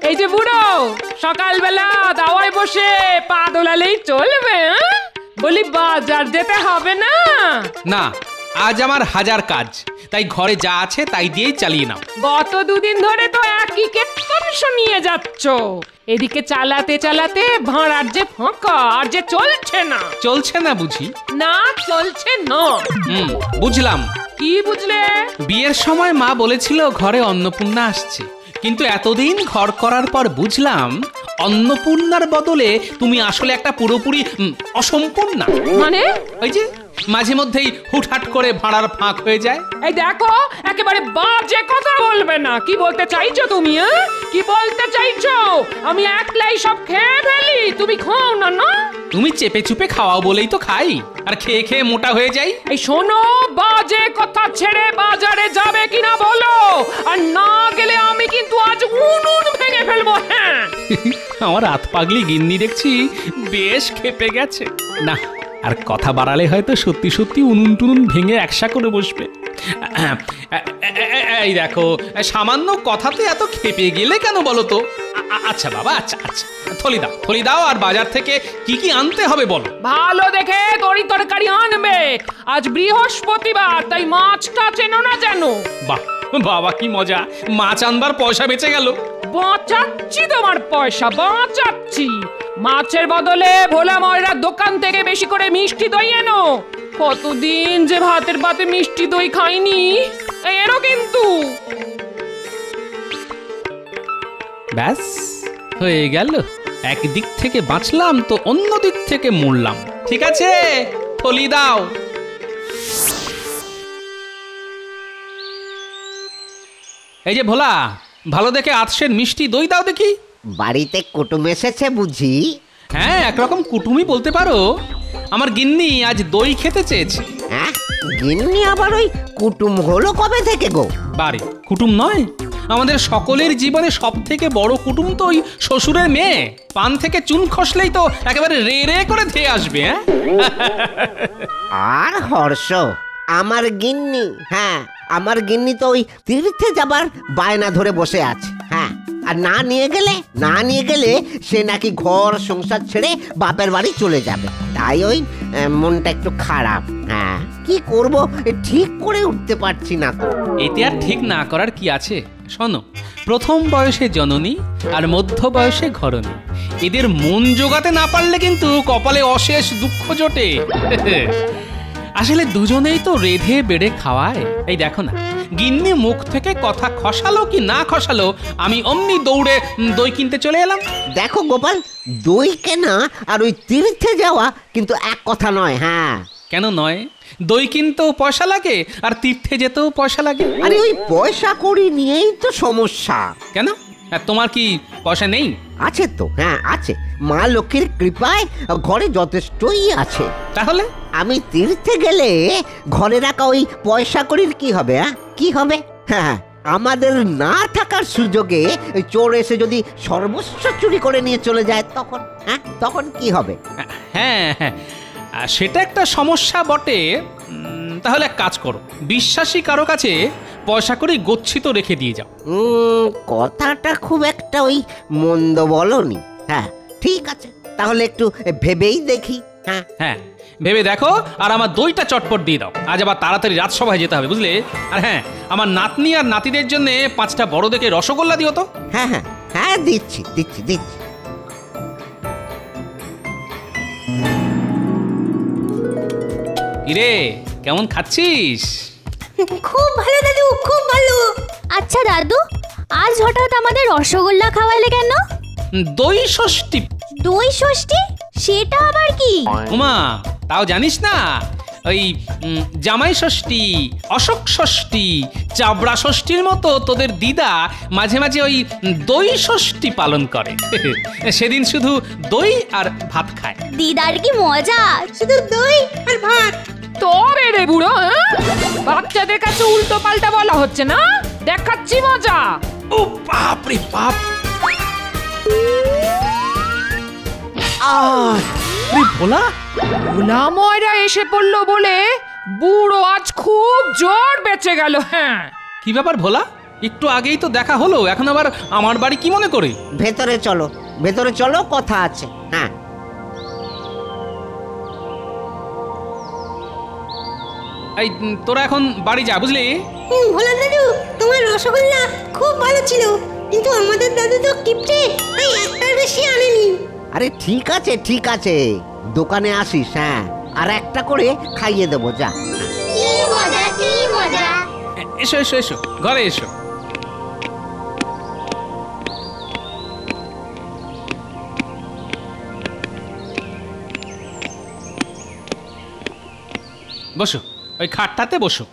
এই যে বুড়ো, সকালবেলা দাওয়ায় বসে পা দোলালেই চলবে? বলি বাজার যেতে হবে না? না, আজ আমার হাজার কাজ, তাই ঘরে যা আছে তাই দিয়েই চালিয়ে নাও। গত দুদিন ধরে তো একই কেতন শুনিয়ে যাচ্ছ। এদিকে চালাতে চালাতে ভাড়ার যে ফাঁকা, আর যে চলছে না। চলছে না বুঝি? না, চলছে না। বুঝলাম। কি বুঝলে? বিয়ের সময় মা বলেছিল ঘরে অন্নপূর্ণা আসছে, কিন্তু এতদিন ঘর করার পর বুঝলাম অন্নপূর্ণার বদলে তুমি আসলে একটা পুরোপুরি অসম্পূর্ণা। মানে? ওই যে মাঝে মধ্যেই হুটহাট করে ভাড়ার ফাঁক হয়ে যায়। এই দেখো, একেবারে বাজে কথা বলবে না। কি বলতে চাইছো তুমি? কি বলতে চাইছো? আমি একলাই সব খেয়ে ফেলি, তুমি খাও না? না, তুমি চেপে চুপে খাওয়াও বলেই তো খাই, আর খেয়ে খেয়ে মোটা হয়ে যাই। এই শোনো, বাজে কথা ছেড়ে বাজারে যাবে কিনা বলো, আর না গেলে আমি কিন্তু আজ উনুন ভেঙে ফেলবো। হ্যাঁ, আমার হাত পাগলি গিন্নি দেখছি বেশ খেপে গেছে। না, আর কথা বাড়ালে হয়তো সত্যি সত্যি উনুন টুনুন ভেঙে একসা করে বসবে। এই দেখো, সামান্য কথাতে এত খেপে গেলে কেন বলো তো? আচ্ছা বাবা, আচ্ছা আচ্ছা, থলি দাও, আর বাজার থেকে কি কি আনতে হবে বলো। ভালো দেখে তরি তরকারি আনবে। আজ বৃহস্পতিবার, তাই মাছটা চেনো না যেন? বাহ বাবা, কি মজা, মাছ আনবার পয়সা বেঁচে গেল। বাঁচাচ্ছি তোমার পয়সা, বাঁচাচ্ছি। মাছের বদলে ভোলা ময়রার দোকান থেকে বেশি করে মিষ্টি দই এনো। কতদিন যে ভাতের পাতে মিষ্টি দই খাইনি। এরও কিন্তু। ব্যাস হয়ে গেল, একদিক থেকে বাঁচলাম তো অন্য দিক থেকে মরলাম। ঠিক আছে, থলি দাও। এই যে ভোলা, ভালো দেখে আতসের মিষ্টি দই দাও দেখি। বাড়িতে কুটুম এসেছে বুঝি? হ্যাঁ, একরকম কুটুমই বলতে পারো। আমার গিন্নি আজ দই খেতে চেয়েছে। হ্যাঁ, গিন্নি আবার ওই কুটুম হলো কবে থেকে গো? বারে, কুটুম নয়, আমাদের সকলের জীবনে সব থেকে বড় কুটুম তো ওই শ্বশুরের মেয়ে। পান থেকে চুন খসলেই তো একেবারে রে রে করে ধেয়ে আসবে। হ্যাঁ, আর হর্ষ, আমার গিন্নি, হ্যাঁ আমার গিন্নি তো ওই তীর্থে যাবার বায়না ধরে বসে আছে। হ্যাঁ, আর না নিয়ে গেলে সে নাকি ঘর সংসার ছেড়ে বাপের বাড়ি চলে যাবে। তাই ওই মনটা একটু খারাপ। হ্যাঁ, কি করব ঠিক করে উঠতে পারছি না তো। এতে আর ঠিক না করার কি আছে? শোনো, প্রথম বয়সে জননী আর মধ্য বয়সে ঘরণী, এদের মন জোগাতে না পারলে কিন্তু কপালে অশেষ দুঃখ জোটে। আসলে দুজনেই তো রেধে বেড়ে খাওয়ায়। এই দেখো না, গিন্নি মুখ থেকে কথা খসালো কি না খসালো, আমি অমনি দৌড়ে দই কিনতে চলে এলাম। দেখো গোপাল, দই কেনা আর ওই তীর্থে যাওয়া কিন্তু এক কথা নয়। হ্যাঁ, কেন নয়? দই কিনতেও পয়সা লাগে, আর তীর্থে যেতেও পয়সা লাগে। আরে ওই পয়সা কড়ি নিয়েই তো সমস্যা। কেন, তোমার কি পয়সা নেই? আছে তো, হ্যাঁ আছে। মা লক্ষ্মীর কৃপায় ঘরে যথেষ্টই আছে। তাহলে আমি তীর্থে গেলে ঘরে রাখা ওই পয়সা কড়ির কি হবে? কি হবে? হ্যাঁ, আমাদের না থাকার সুযোগে চোর এসে যদি সর্বস্ব চুরি করে নিয়ে চলে যায়, তখন কি হবে? হ্যাঁ হ্যাঁ, সেটা একটা সমস্যা বটে। তাহলে এক কাজ করো, বিশ্বাসী কারো কাছে পয়সা করে গচ্ছিত রেখে দিয়ে যাও। কথাটা খুব একটা ওই মন্দ বলনি। হ্যাঁ ঠিক আছে, তাহলে একটু ভেবেই দেখি। হ্যাঁ হ্যাঁ, ভেবে দেখো, আর আমার দইটা চটপট দিয়ে দাও। আজ আবার তাড়াতাড়ি রাজসভায় যেতে হবে, বুঝলে? আর হ্যাঁ, আমার নাতনি আর নাতিদের জন্য 5টা বড় দেখে রসগোল্লা দিও তো। হ্যাঁ হ্যাঁ হ্যাঁ, দিচ্ছি। কিরে, কেমন খাচ্ছিস? খুব ভালো দাদু, খুব ভালো। আচ্ছা দাদু, আজ হঠাৎ আমাদের রসগোল্লা খাওয়ালে কেন? দই ষষ্ঠী। দই ষষ্ঠী? সেটা আবার কি? উমা, তাও জানিস না? ওই জামাই ষষ্ঠী, অশোক ষষ্ঠী, চাবড়া ষষ্ঠীর মতো তোদের দিদা মাঝে মাঝে ওই দই ষষ্ঠী পালন করে। সেদিন শুধু দই আর ভাত খায়। দিদার কি মজা, শুধু দই আর ভাত। তবে রে বুড়ো, বাচ্চাদের কাছে উল্টো পাল্টা বলা হচ্ছে না? দেখাচ্ছি মজা। ও বাপ রে বাপ! ভোলা, ভোলা ময়রা এসে পড়লো বলে বুড়ো আজ খুব জোর বেঁচে গেল। হ্যাঁ, কি ব্যাপার ভোলা? একটু আগেই তো দেখা হলো, এখন আবার আমার বাড়ি কি মনে করে? ভেতরে চলো, কথা আছে। হ্যাঁ, এই তোরা এখন বাড়ি যা, বুঝলি? ভোলা দাদু, তোমার রসগোল্লা খুব ভালো ছিল, কিন্তু আমাদের দাদু তো কিপটে, তাই একটার বেশি আনেনি। আরে ঠিক আছে, দোকানে আসিস। হ্যাঁ, আর একটা করে খাইয়ে দেবো, যা। কি মজা কি মজা। এসো এসো এসো, ঘরে এসো। বসো, ওই খাটটাতে বসো।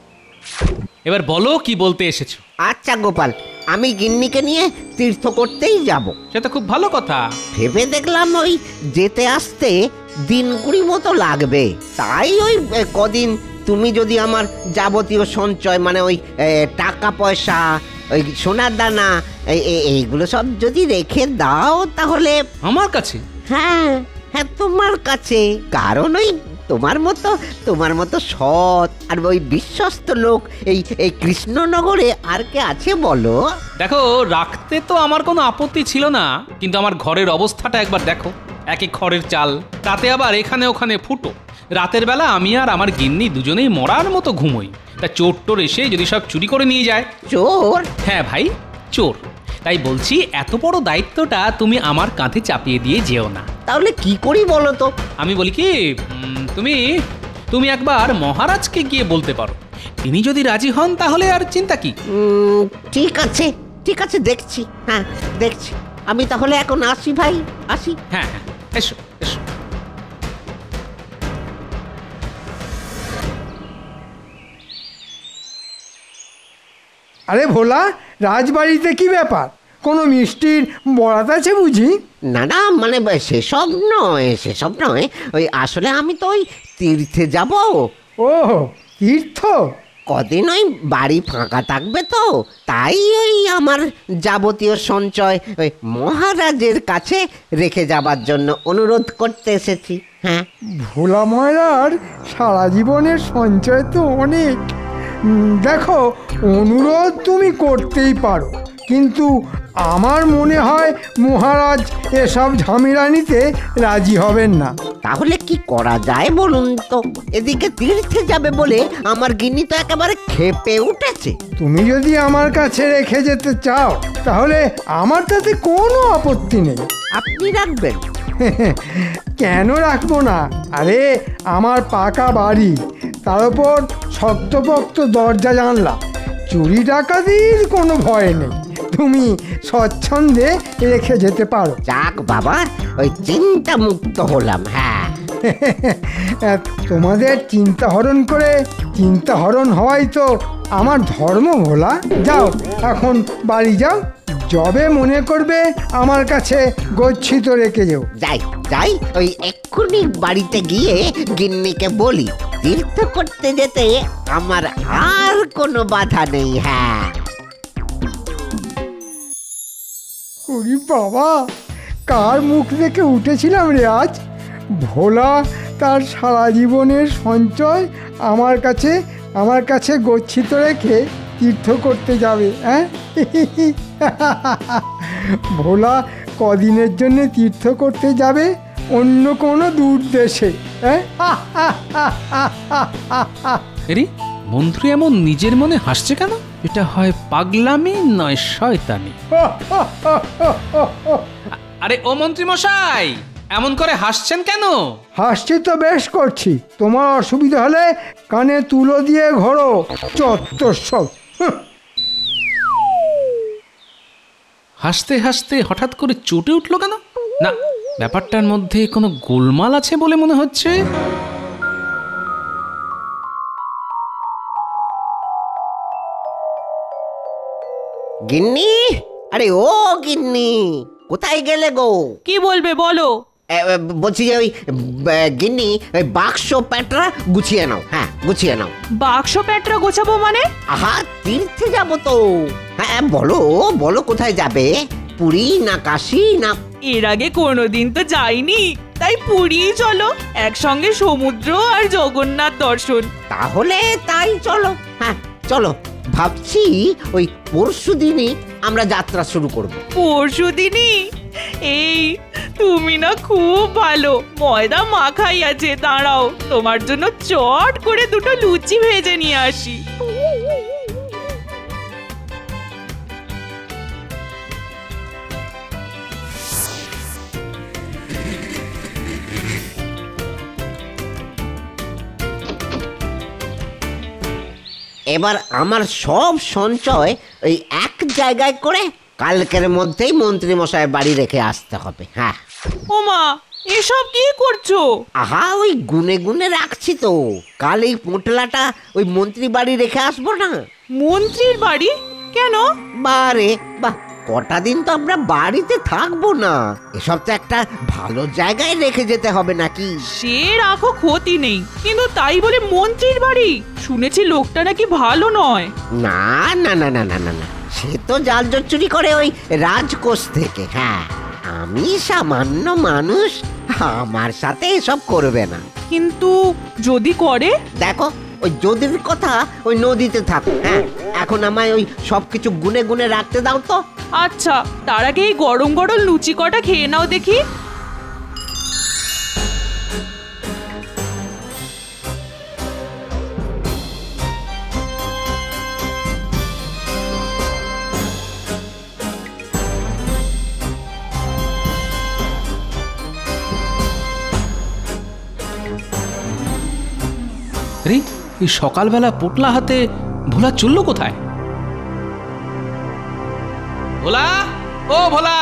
এবার বলো কি বলতে এসেছো। আচ্ছা গোপাল, আমি গিন্নিকে নিয়ে তীর্থ করতেই যাব। সে তো খুব ভালো কথা। ভেবে দেখলাম ওই যেতে আসতে দিন 20 মতো লাগবে, তাই ওই কদিন তুমি যদি আমার যাবতীয় সঞ্চয়, মানে ওই টাকা পয়সা, ওই সোনার দানা, এইগুলো সব যদি রেখে দাও তাহলে। আমার কাছে? হ্যাঁ, তোমার কাছে। কারণ ওই তোমার মতো সৎ আর ওই বিশ্বস্ত লোক এই কৃষ্ণনগরে আর কে আছে বলো? দেখো, রাখতে তো আমার কোনো আপত্তি ছিল না, কিন্তু আমার ঘরের অবস্থাটা একবার দেখো। একই খড়ের চাল, তাতে আবার এখানে ওখানে ফুটো। রাতের বেলা আমি আর আমার গিন্নি দুজনেই মরার মতো ঘুমোই। তা চোর টোর এসে যদি সব চুরি করে নিয়ে যায়। চোর? হ্যাঁ ভাই, চোর। তাই বলছি, এত বড় দায়িত্বটা তুমি আমার কাঁধে চাপিয়ে দিয়ে যেও না। তাহলে কি করি বলো তো? আমি বলি কি, তুমি একবার মহারাজকে গিয়ে বলতে পারো। তিনি যদি রাজি হন তাহলে আর চিন্তা কি। ঠিক আছে, দেখছি। হ্যাঁ, দেখছি। আমি তাহলে এখন আসি ভাই, আসি। হ্যাঁ, এসো এসো। আরে ভোলা, রাজবাড়িতে কি ব্যাপার? কোনো মিষ্টির বরাত আছে বুঝি? না, মানে সেসব নয়। ওই আসলে আমি তো ওই তীর্থে যাব। ও, তীর্থ? কদিন ওই বাড়ি ফাঁকা থাকবে তো, তাই ওই আমার যাবতীয় সঞ্চয় ওই মহারাজের কাছে রেখে যাবার জন্য অনুরোধ করতে এসেছি। হ্যাঁ, ভোলা ময়রার সারা জীবনের সঞ্চয় তো অনেক। দেখো, অনুরোধ তুমি করতেই পারো, কিন্তু আমার মনে হয় মহারাজ এসব ঝামেলা নিতে রাজি হবেন না। তাহলে কি করা যায় বলুন তো? এদিকে তীর্থে যাবে বলে আমার গিন্নি তো একেবারে ক্ষেপে উঠেছে। তুমি যদি আমার কাছে রেখে যেতে চাও তাহলে আমার তাতে কোনো আপত্তি নেই। আপনি রাখবেন? কেন রাখবো না? আরে, আমার পাকা বাড়ি, তার উপর শক্তপোক্ত দরজা জানলা, চুরি ডাকাতির কোনো ভয় নেই। তুমি স্বচ্ছন্দে রেখে যেতে পারো। যাক বাবা, ওই চিন্তা মুক্ত হলাম। হ্যাঁ, তোমাদের চিন্তা হরণ করে চিন্তা হরণ হওয়াই তো আমার ধর্ম। ভোলা, যাও এখন বাড়ি যাও, যবে মনে করবে আমার কাছে গচ্ছিত রেখে যেও। যাই, ওই এক্ষুনি বাড়িতে গিয়ে গিন্নিকে বলি তীর্থ করতে যেতে আমার আর কোনো বাধা নেই। হ্যাঁ। ওরে বাবা, কার মুখ দেখে উঠেছিলাম রে আজ! ভোলা তার সারা জীবনের সঞ্চয় আমার কাছে গচ্ছিত রেখে তীর্থ করতে যাবে। হ্যাঁ, ভোলা কদিনের জন্য তীর্থ করতে যাবে অন্য কোনো দূর দেশে। হ্যাঁ, মন্ত্রী এমন নিজের মনে হাসছে কেন? এটা হয় পাগলামি নয় শয়তানি। আরে ও মন্ত্রী মশাই, এমন করে হাসছেন কেন? হাসছি তো বেশ করছি। তোমার অসুবিধা হলে কানে তুলো দিয়ে ঘোরো, চত্বর সব। হাসতে হাসতে হঠাৎ করে চটে উঠলো কেন? না, ব্যাপারটার মধ্যে কোনো গোলমাল আছে বলে মনে হচ্ছে। গিন্নি, আরে ও গিন্নি, কোথায় গেলে গো? কি বলবে বলো? বলছি যে ওই গিন্নি, ওই বাক্স প্যাটরা গুছিয়ে নাও। হ্যাঁ, গুছিয়ে নাও। বাক্স প্যাটরা গোছাবো মানে? আহা, তীর্থে যাব তো। হ্যাঁ, বলো কোথায় যাবে? পুরী না কাশী না? এর আগে কোনোদিন তো যাইনি, তাই পুরীই চলো, একসঙ্গে সমুদ্র আর জগন্নাথ দর্শন। তাহলে তাই চলো। হ্যাঁ, চলো ভাবছি ওই পরশু দিনই আমরা যাত্রা শুরু করব। পরশুদিনই? এই তুমি না খুব ভালো, ময়দা মাখাই আছে, দাঁড়াও তোমার জন্য চট করে দুটো লুচি ভেজে নিয়ে আসি। এবার আমার সব সঞ্চয় ওই এক জায়গায় করে কালকের মধ্যেই মন্ত্রী মশাই বাড়ি রেখে আসতে হবে। হ্যাঁ। ওমা, এসব কি করছো? আহা, ওই গুনে গুনে রাখছি তো, কাল এই পোঁটলাটা ওই মন্ত্রী বাড়ি রেখে আসবো না। মন্ত্রীর বাড়ি কেন? বারে বাহ, কটা দিন তো আমরা বাড়িতে থাকবো না, এসব তো একটা ভালো জায়গায় রেখে যেতে হবে নাকি? সে রাখো, ক্ষতি নেই, কিন্তু তাই বলে মন্ত্রীর বাড়ি? শুনেছি লোকটা নাকি ভালো নয়। না না না না না না না, সে তো জাল জোট চুরি করে ওই রাজকোষ থেকে। হ্যাঁ, আমি সামান্য মানুষ, আমার সাথে এসব করবে না। কিন্তু যদি করে? দেখো, ওই যদির কথা ওই নদীতে থাক। হ্যাঁ, এখন আমায় ওই সবকিছু গুনে গুনে রাখতে দাও তো। আচ্ছা, তার আগে এই গরম গরম লুচি কটা খেয়ে নাও দেখি। রে, এই সকালবেলা পোটলা হাতে ভোলা চললো কোথায়? ভোলা, ও ভোলা,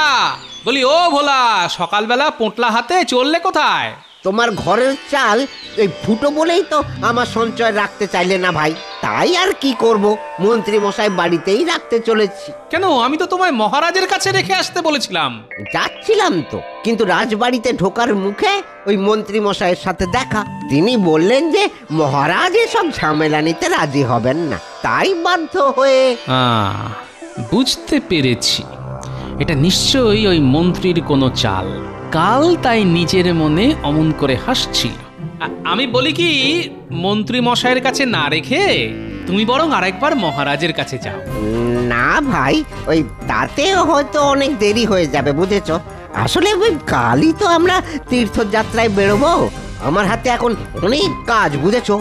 বলি ও ভোলা, সকালবেলা পোটলা হাতে চললে কোথায়? তোমার ঘরের চাল এই ফুটো বলেই তো আমার সঞ্চয় রাখতে চাইলে না ভাই, তাই আর কি করব, মন্ত্রী মশাই বাড়িতেই রাখতে চলেছি। কেন, আমি তো তোমায় মহারাজের কাছে রেখে আসতে বলেছিলাম। যাচ্ছিলাম তো, কিন্তু রাজবাড়িতে ঢোকার মুখে ওই মন্ত্রী মশাইয়ের সাথে দেখা। তিনি বললেন যে মহারাজ এসব ঝামেলা নিতে রাজি হবেন না, তাই বাধ্য হয়ে। বুঝতে পেরেছি, এটা নিশ্চয়ই ওই মন্ত্রীর কোনো চাল। কাল তাই নিজের মনে অমন করে হাসছিল। আমি বলি কি, মন্ত্রী মশাইয়ের কাছে না রেখে তুমি বরং আরেকবার মহারাজের কাছে যাও। না ভাই, ওই তাতেও হয়তো অনেক দেরি হয়ে যাবে, বুঝেছো? আসলে ওই কালই তো আমরা তীর্থযাত্রায় বেরোবো, আমার হাতে এখন অনেক কাজ, বুঝেছো?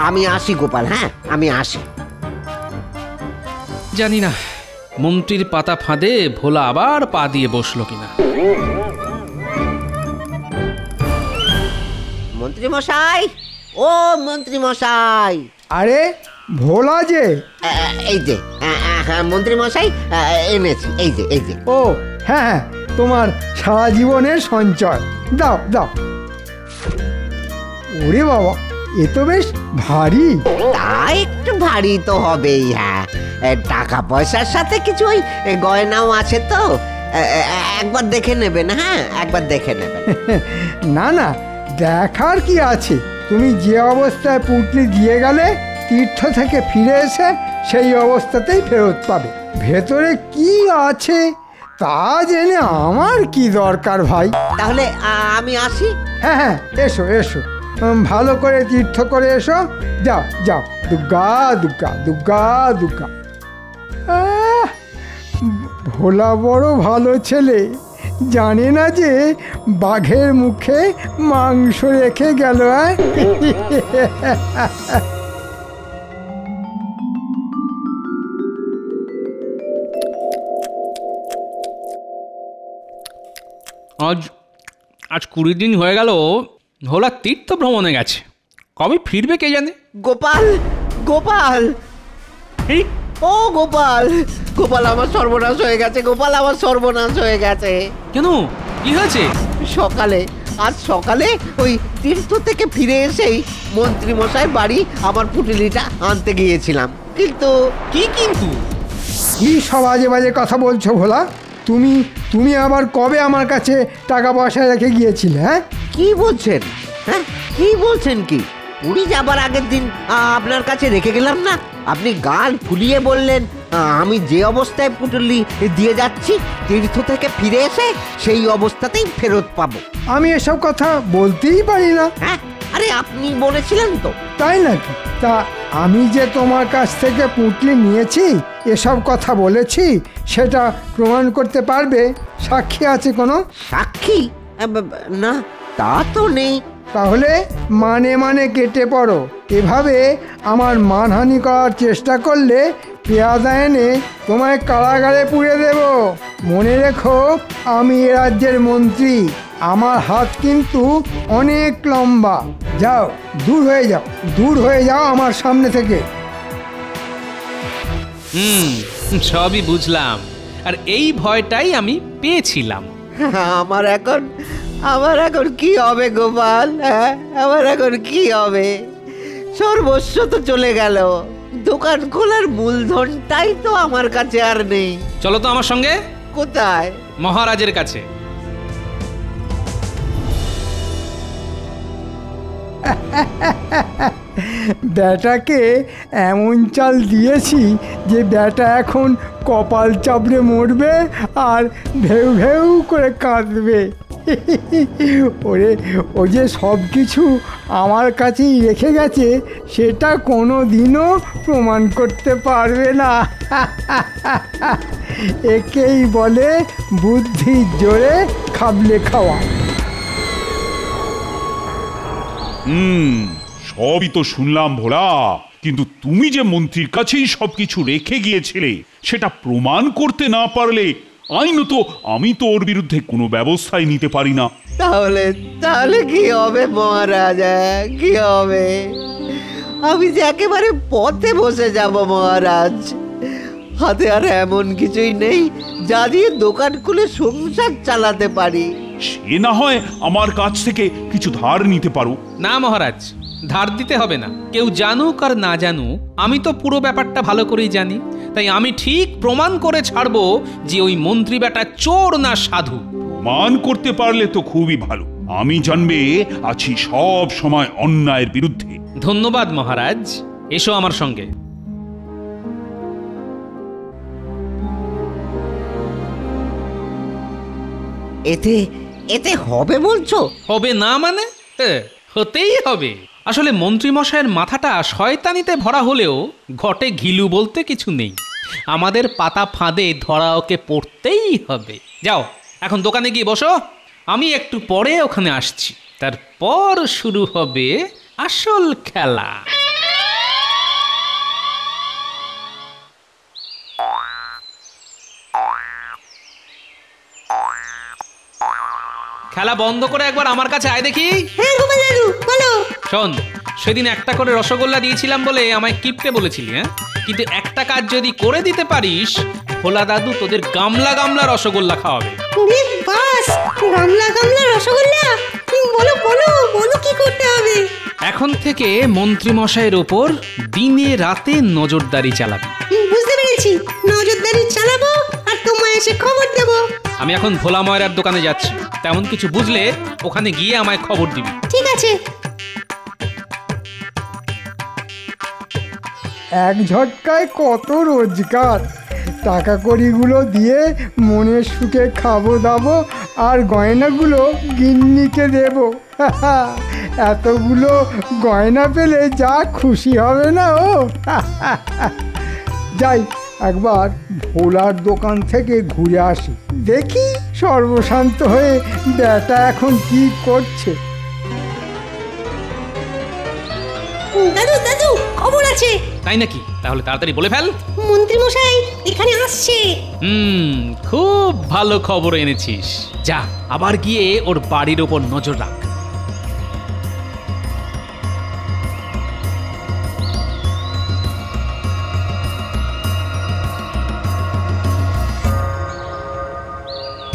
আমি আসি গোপাল, হ্যাঁ আমি আসি। জানি না মন্ত্রীর পাতা ফাঁদে ভোলা আবার পা দিয়ে বসলো কিনা। মন্ত্রী মশাই, ও মন্ত্রী মশাই। আরে ভোলা যে, এই যে মন্ত্রী মশাই এনেছি, এই যে এই যে। ও হ্যাঁ হ্যাঁ, তোমার সারা জীবনের সঞ্চয়, দাও দাও। ওরে বাবা, এ তো বেশ ভারী। তা একটু ভারী তো হবেই। হ্যাঁ, টাকা পয়সার সাথে কিছু ওই গয়নাও আছে তো, একবার দেখে নেবেন। হ্যাঁ, একবার দেখে নেবেন। না না, দেখার কি আছে, তুমি যে অবস্থায় পুঁটলি দিয়ে গেলে তীর্থ থেকে ফিরে এসে সেই অবস্থাতেই ফেরত পাবে। ভেতরে কি আছে তা জেনে আমার কি দরকার ভাই। তাহলে আমি আসি। হ্যাঁ হ্যাঁ, এসো এসো, ভালো করে তীর্থ করে এসো। যাও যাও, দুর্গা দুর্গা দুর্গা দুর্গা। ভোলা বড় ভালো ছেলে, জানে না যে বাঘের মুখে মাংস রেখে গেল। আজ 20 দিন হয়ে গেল ভোলা তীর্থ ভ্রমণে গেছে, কবে ফিরবে কে জানে। গোপাল, গোপাল, ও গোপাল, গোপাল আমার সর্বনাশ হয়ে গেছে, গোপাল আমার সর্বনাশ হয়ে গেছে। কেন, কি হয়েছে? সকালে, আজ সকালে ওই তীর্থ থেকে ফিরে এসেই মন্ত্রী মশাই বাড়ি আমার পুটলিটা আনতে গিয়েছিলাম, কিন্তু কি কিন্তু? কি সব আজে বাজে কথা বলছো ভোলা? তুমি আবার কবে আমার কাছে টাকা পয়সা রেখে গিয়েছিলে? হ্যাঁ, কি বলছেন? হ্যাঁ, কি বলছেন? কি পুরী যাবার আগের দিন আপনার কাছে রেখে গেলাম না? আপনি গাল ফুলিয়ে বললেন আমি যে অবস্থায় পুটলি দিয়ে যাচ্ছি তীর্থ থেকে ফিরে এসে সেই অবস্থাতেই ফেরত পাবো। আমি এসব কথা বলতেই পারি না। হ্যাঁ, আরে আপনি বলেছিলেন তো। তাই নাকি? তা আমি যে তোমার কাছ থেকে পুঁটলি নিয়েছি এসব কথা বলেছি সেটা প্রমাণ করতে পারবে? সাক্ষী আছে কোনো? সাক্ষী? না, তা তো নেই। তাহলে মানে কেটে পড়ো। এভাবে আমার মানহানি করার চেষ্টা করলে পেয়াদা এনে তোমায় কারাগারে পুড়ে দেব। মনে রেখো, আমি এ রাজ্যের মন্ত্রী, আমার হাত কিন্তু অনেক লম্বা। যাও, দূর হয়ে যাও আমার সামনে থেকে। সবই বুঝলাম, আর এই ভয়টাই আমি পেয়েছিলাম। আমার এখন কি হবে গোপাল? হ্যাঁ, আমার এখন কি হবে? সর্বস্ব তো চলে গেল, দোকান খোলার মূলধনটাই তো আমার কাছে আর নেই। চলো তো আমার সঙ্গে। কোথায়? মহারাজের কাছে। ব্যাটাকে এমন চাল দিয়েছি যে ব্যাটা এখন কপাল চাপড়ে মরবে আর ভেউ ভেউ করে কাঁদবে। ওরে, ও যে সব কিছু আমার কাছেই রেখে গেছে সেটা কোনো দিনও প্রমাণ করতে পারবে না। একেই বলে বুদ্ধির জোরে খাবলে খাওয়া। সবই তো শুনলাম ভোলা, কিন্তু তুমি যে মন্ত্রীর কাছেই সবকিছু রেখে গিয়েছিলে সেটা প্রমাণ করতে না পারলে আইনত আমি তো ওর বিরুদ্ধে কোনো ব্যবস্থাই নিতে পারি না। তাহলে কি হবে মহারাজ? কি হবে? আমি যে একেবারে পথে বসে যাব মহারাজ। হাতে আর এমন কিছুই নেই যা দিয়ে দোকান খুলে সংসার চালাতে পারি। সে না হয় আমার কাছ থেকে কিছু ধার নিতে পারো। না মহারাজ, ধার দিতে হবে না। কেউ জানুক আর না জানুক, আমি তো পুরো ব্যাপারটা ভালো করেই জানি। তাই আমি ঠিক প্রমাণ করে ছাড়বো যে ওই মন্ত্রী বেটা চোর না সাধু। প্রমাণ করতে পারলে তো খুবই ভালো। আমি জানবে আছি সব সময় অন্যায়ের বিরুদ্ধে। ধন্যবাদ মহারাজ, এসো আমার সঙ্গে। এতে হবে বলছো? হবে না মানে? হতেই হবে। আসলে মন্ত্রী মশাইয়ের মাথাটা শয়তানিতে ভরা হলেও ঘটে ঘিলু বলতে কিছু নেই। আমাদের পাতা ফাঁদে ধরা ওকে পড়তেই হবে। যাও, এখন দোকানে গিয়ে বসো, আমি একটু পরে ওখানে আসছি। তারপর শুরু হবে আসল খেলা। খেলা বন্ধ করে একবার আমার কাছে আয় দেখি। হ্যাঁ গোপাল দাদু, বলো। শোন, সেদিন একটা করে রসগোল্লা দিয়েছিলাম বলে আমায় কিপটে বলেছিলি, হ্যাঁ? কিন্তু একটা কাজ যদি করে দিতে পারিস, ভোলা দাদু তোদের গামলা গামলা রসগোল্লা খাওয়াবে। বাস, গামলা গামলা রসগোল্লা? বলো বলো বলো, কি করতে হবে? এখন থেকে মন্ত্রী মশাইয়ের ওপর দিনে রাতে নজরদারি চালাবি। বুঝতে পেরেছি, নজরদারি চালাবো আর তোমায় এসে খবর দেবো। আমি এখন ভোলা ময়রার দোকানে যাচ্ছি, তেমন কিছু বুঝলে ওখানে গিয়ে আমায় খবর দিবি। ঠিক আছে। এক ঝটকায় কত রোজগার। টাকা কড়িগুলো দিয়ে মনের সুখে খাবো দাবো আর গয়নাগুলো গিন্নিকে দেব। এতগুলো গয়না পেলে যা খুশি হবে না ও। যাই, একবার ভোলার দোকান থেকে ঘুরে আসি, দেখি সর্বশান্ত হয়ে ব্যাটা এখন কি করছে। দাদু দাদু, খবর আছে। তাই নাকি? তাহলে তাড়াতাড়ি বলে ফেল। মন্ত্রী মশাই এখানে আসছে। খুব ভালো খবর এনেছিস। যা, আবার গিয়ে ওর বাড়ির ওপর নজর রাখ।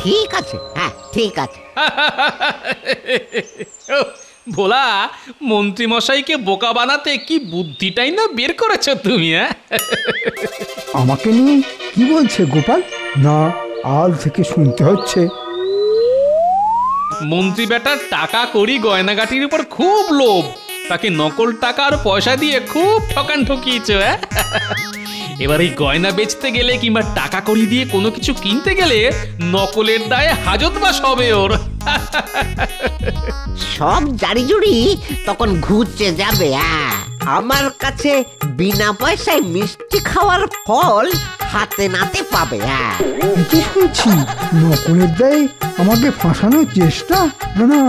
ঠিক আছে, হ্যাঁ ঠিক আছে। ভোলা, মন্ত্রী মশাইকে বোকা বানাতে কি বুদ্ধিটাই না বের করেছো তুমি, হ্যাঁ? আমাকে নিয়ে কি বলছে গোপাল? না, আল থেকে শুনতে হচ্ছে। মন্ত্রী বেটার টাকা কড়ি গয়নাগাটির উপর খুব লোভ। তাকে নকল টাকা আর পয়সা দিয়ে খুব ঠকান ঠকিয়েছ, হ্যাঁ? এবার এই গয়না বেচতে গেলে কিংবা টাকা কড়ি দিয়ে কোনো কিছু কিনতে গেলে নকলের দায়ে হাজতবাস হবে ওর। সব জারি জুড়ি তখন ঘুরছে যাবে। আমার কাছে বিনা পয়সায় মিষ্টি খাওয়ার ফল হাতে নাতে পাবে। হ্যাঁ, কি শুনছি নকুলের দায় আমাকে ফাঁসানোর চেষ্টা? না না,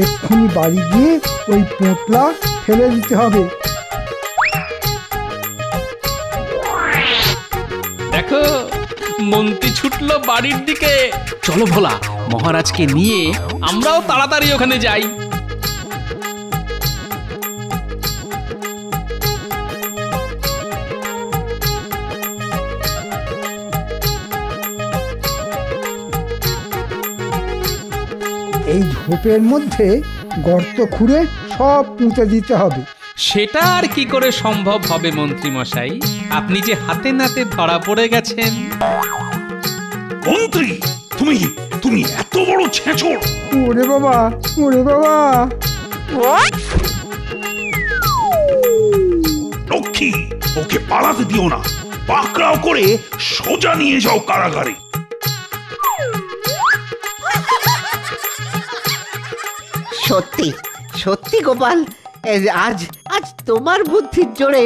এক্ষুনি বাড়ি গিয়ে ওই পোঁটলা ফেলে দিতে হবে। দেখো মন্ত্রী ছুটলো বাড়ির দিকে। চলো ভোলা, মহারাজকে নিয়ে আমরাও তাড়াতাড়ি ওখানে যাই। এই ঝোপের মধ্যে গর্ত খুঁড়ে সব পুঁতে দিতে হবে। সেটা আর কি করে সম্ভব হবে মন্ত্রী মশাই? আপনি যে হাতে নাতে ধরা পড়ে গেছেন। মন্ত্রী, তুমি তুমি এত বড় ছেঁচড়! ওরে বাবা, ওরে বাবা! লক্ষ্মী, ওকে পালাতে দিও না, পাকড়াও করে সোজা নিয়ে যাও কারাগারে। সত্যি সত্যি গোপাল, আজ আজ তোমার বুদ্ধির জোরে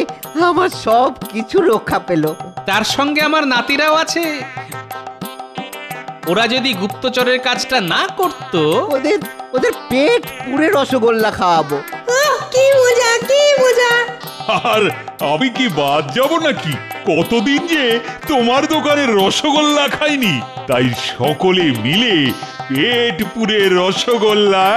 আমার সব কিছু রক্ষা পেল। তার সঙ্গে আমার নাতিরাও আছে। ওরা যদি গুপ্তচরের কাজটা না করত, ওদের ওদের পেট পুরে রসগোল্লা খাওয়াবো। কি মজা, কি মজা! আর আমি কি বাদ যাব নাকি? কতদিন যে তোমার দোকানের রসগোল্লা খাইনি, তাই সকলে মিলে পেট পুরে রসগোল্লা।